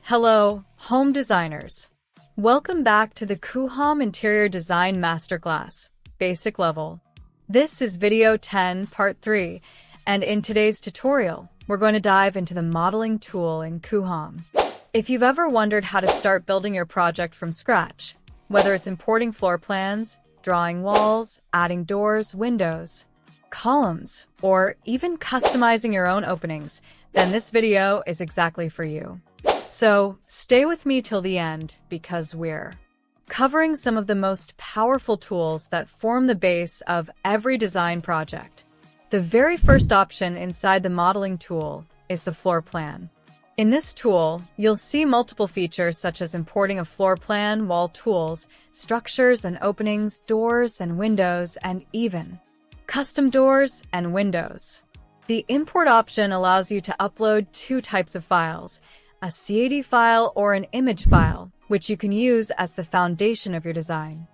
Hello, home designers. Welcome back to the Coohom Interior Design Masterclass, Basic Level. This is video 10, part 3, and in today's tutorial, we're going to dive into the modeling tool in Coohom. If you've ever wondered how to start building your project from scratch, whether it's importing floor plans, drawing walls, adding doors, windows, columns, or even customizing your own openings, then this video is exactly for you. So stay with me till the end because we're covering some of the most powerful tools that form the base of every design project. The very first option inside the modeling tool is the floor plan. In this tool, you'll see multiple features such as importing a floor plan, wall tools, structures and openings, doors and windows, and even custom doors and windows. The import option allows you to upload two types of files, a CAD file or an image file, which you can use as the foundation of your design.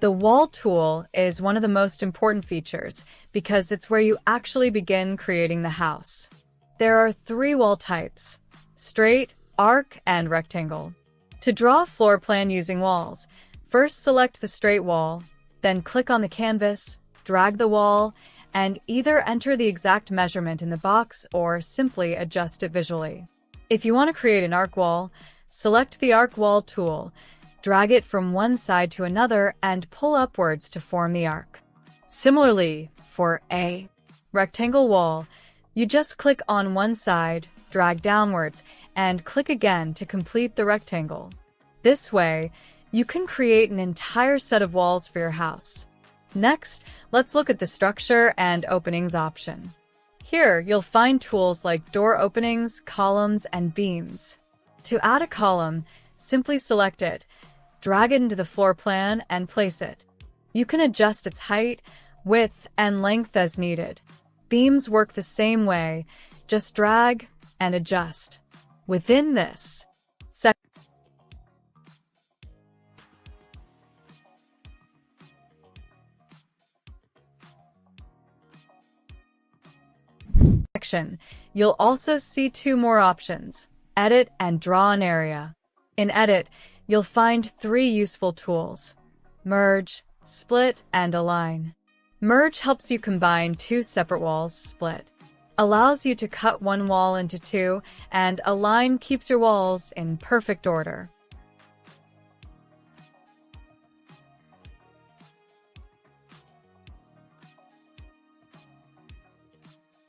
The wall tool is one of the most important features because it's where you actually begin creating the house. There are three wall types: straight, arc, and rectangle. To draw a floor plan using walls, first select the straight wall, then click on the canvas, drag the wall, and either enter the exact measurement in the box or simply adjust it visually. If you want to create an arc wall, select the arc wall tool, drag it from one side to another, and pull upwards to form the arc. Similarly, for a rectangle wall, you just click on one side, drag downwards, and click again to complete the rectangle. This way, you can create an entire set of walls for your house. Next, let's look at the structure and openings option. Here, you'll find tools like door openings, columns, and beams. To add a column, simply select it, drag it into the floor plan, and place it. You can adjust its height, width, and length as needed. Beams work the same way, just drag and adjust. Within this section, you'll also see two more options: Edit and Draw an Area. In Edit, you'll find three useful tools: Merge, Split, and Align. Merge helps you combine two separate walls. Split allows you to cut one wall into two, and Align keeps your walls in perfect order.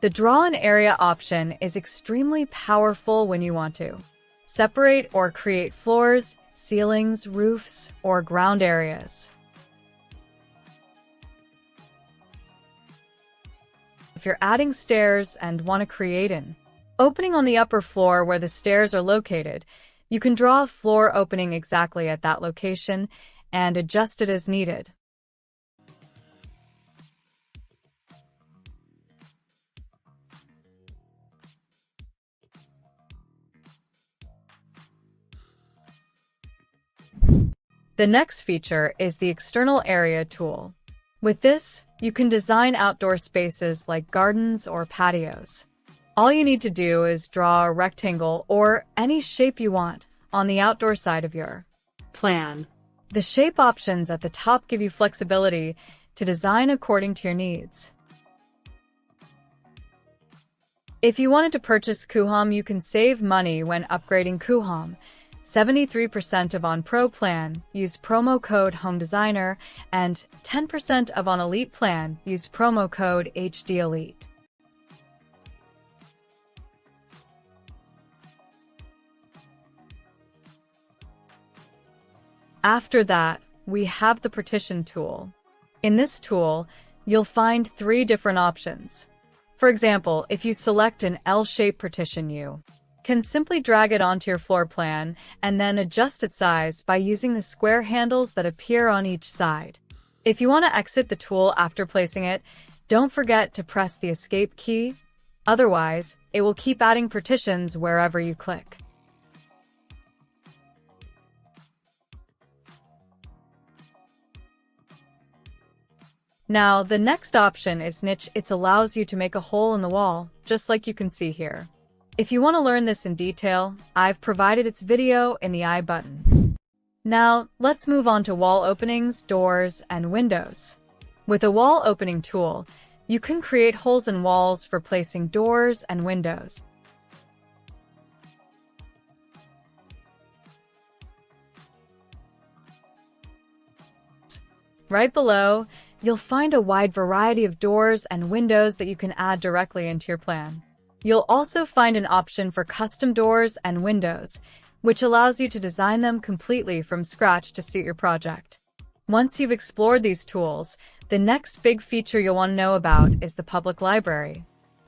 The Draw an Area option is extremely powerful when you want to separate or create floors, ceilings, roofs, or ground areas. If you're adding stairs and want to create an opening on the upper floor where the stairs are located, you can draw a floor opening exactly at that location and adjust it as needed. The next feature is the External Area tool. With this, you can design outdoor spaces like gardens or patios. All you need to do is draw a rectangle or any shape you want on the outdoor side of your plan. The shape options at the top give you flexibility to design according to your needs. If you wanted to purchase Coohom, you can save money when upgrading Coohom. 73% of on Pro plan use promo code HOMEDESIGNER, and 10% of on Elite plan use promo code HDElite. After that, we have the partition tool. In this tool, you'll find three different options. For example, if you select an L-shaped partition, you can simply drag it onto your floor plan and then adjust its size by using the square handles that appear on each side. If you want to exit the tool after placing it, don't forget to press the Escape key. Otherwise, it will keep adding partitions wherever you click. Now, the next option is Niche. It allows you to make a hole in the wall, just like you can see here. If you want to learn this in detail, I've provided its video in the I button. Now, let's move on to wall openings, doors, and windows. With a wall opening tool, you can create holes in walls for placing doors and windows. Right below, you'll find a wide variety of doors and windows that you can add directly into your plan. You'll also find an option for custom doors and windows, which allows you to design them completely from scratch to suit your project. Once you've explored these tools, the next big feature you'll want to know about is the public library.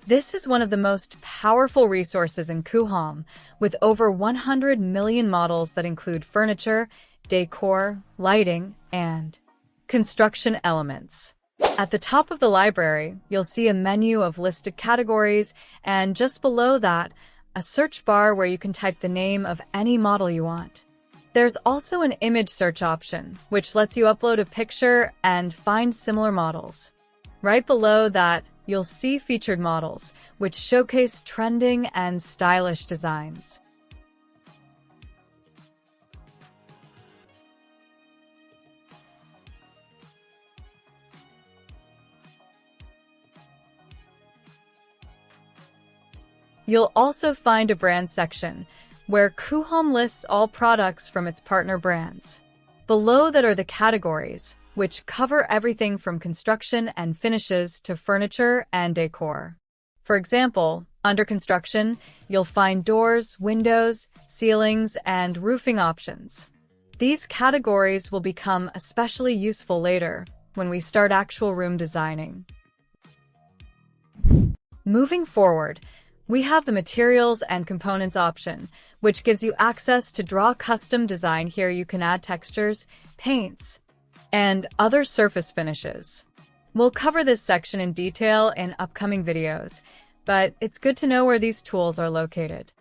This is one of the most powerful resources in Coohom, with over 100 million models that include furniture, decor, lighting, and construction elements. At the top of the library, you'll see a menu of listed categories, and just below that, a search bar where you can type the name of any model you want. There's also an image search option, which lets you upload a picture and find similar models. Right below that, you'll see featured models, which showcase trending and stylish designs. You'll also find a brand section, where Coohom lists all products from its partner brands. Below that are the categories, which cover everything from construction and finishes to furniture and decor. For example, under construction, you'll find doors, windows, ceilings, and roofing options. These categories will become especially useful later when we start actual room designing. Moving forward, we have the Materials and Components option, which gives you access to draw custom design. Here you can add textures, paints, and other surface finishes. We'll cover this section in detail in upcoming videos, but it's good to know where these tools are located.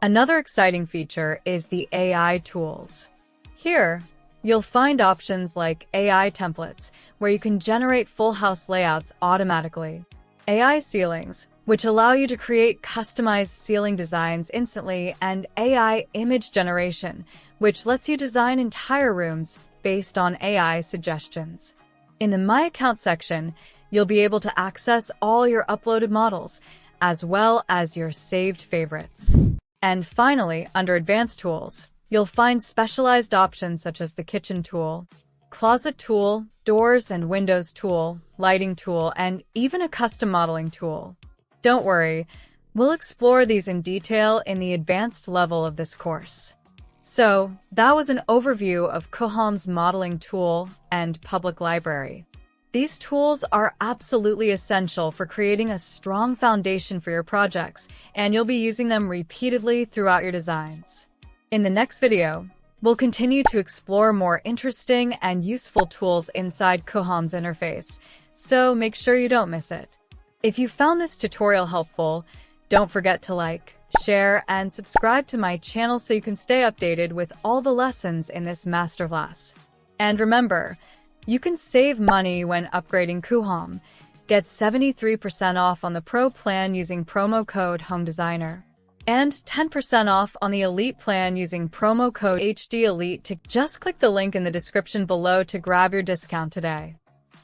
Another exciting feature is the AI tools. Here, you'll find options like AI templates, where you can generate full house layouts automatically. AI ceilings, which allow you to create customized ceiling designs instantly, and AI image generation, which lets you design entire rooms based on AI suggestions. In the My Account section, you'll be able to access all your uploaded models, as well as your saved favorites. And finally, under Advanced Tools, you'll find specialized options such as the Kitchen tool, Closet tool, Doors and Windows tool, Lighting tool, and even a custom modeling tool. Don't worry, we'll explore these in detail in the advanced level of this course. So, that was an overview of Coohom's modeling tool and public library. These tools are absolutely essential for creating a strong foundation for your projects, and you'll be using them repeatedly throughout your designs. In the next video, we'll continue to explore more interesting and useful tools inside Coohom's interface, so make sure you don't miss it. If you found this tutorial helpful, don't forget to like, share, and subscribe to my channel so you can stay updated with all the lessons in this masterclass. And remember, you can save money when upgrading Coohom. Get 73% off on the Pro plan using promo code HOMEDESIGNER. And 10% off on the Elite plan using promo code HDElite. Just click the link in the description below to grab your discount today.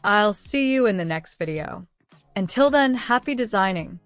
I'll see you in the next video. Until then, happy designing!